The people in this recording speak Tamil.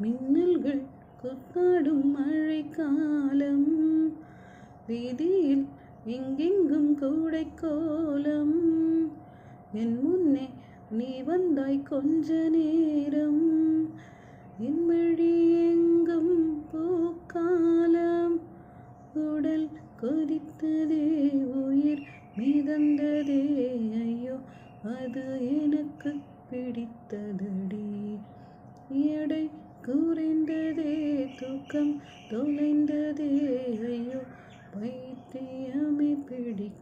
மின்னல்கள் கொத்தாடும் மழைக்காலம், வீதியில் எங்கெங்கும் கூடைக்கோலம். என் முன்னே நீ வந்தாய் கொஞ்ச நேரம், என் வழி எங்கும் பூக்காலம். உடல் கொதித்ததே, உயிர் மிதந்ததே, ஐயோ அது எனக்கு பிடித்ததடி. எடை குறைந்ததே, தூக்கம் தொலைந்ததே, ஐயோ பைத்தியமே பிடிக்க